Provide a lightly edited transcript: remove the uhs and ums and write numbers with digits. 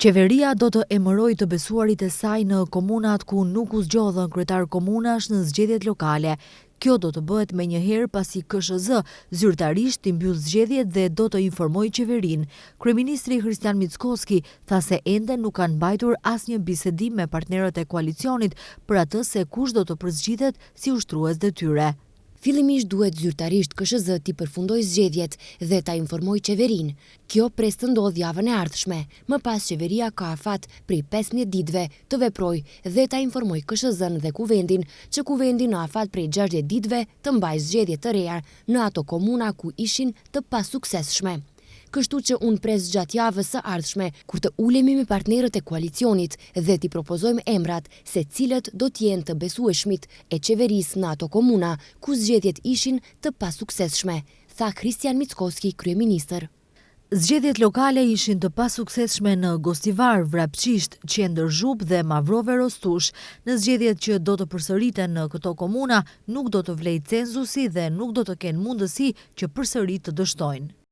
Qeveria do të emërojë të besuarit e saj në komunat ku nuk u zgjodhën kryetar komunash në zgjedhjet lokale. Kjo do të bëhet menjëherë pasi KSZ zyrtarisht t'i mbyll zgjedhjet dhe do të informojë qeverinë. Kryeministri Kristian Mickoski tha se ende nuk kanë mbajtur asnjë bisedim me partnerët e koalicionit për atë se kush do të përzgjidhet si ushtrues detyre. Fillimisht duhet zyrtarisht KSZ t'i përfundoj zgjedhjet dhe ta informoj qeverinë. Kjo pres të ndodh javën e ardhshme. Më pas qeveria ka afat prej 15 ditëve të veprojë dhe ta informoj KSZ-n dhe kuvendin që kuvendi në afat prej 60 ditëve të mbajë zgjedhje të reja në ato komuna ku ishin të pasuksesshme. Kështu që unë pres gjatë javës së ardhshme kur të ulemi me partnerët e koalicionit dhe t'i propozojmë emrat se cilët do t'jenë të besueshmit e qeverisë në ato komuna ku zgjedhjet ishin të pasuksesshme, tha Kristian Mickoski, kryeministër. Zgjedhjet lokale ishin të pasuksesshme në Gostivar, Vrapçisht, Qendër Zhupë dhe Mavrove Rostush. Në zgjedhjet që do të përsëriten në këto komuna nuk do të vlejë cenzusi dhe nuk do të kenë mundësi që përsëri të dështojnë.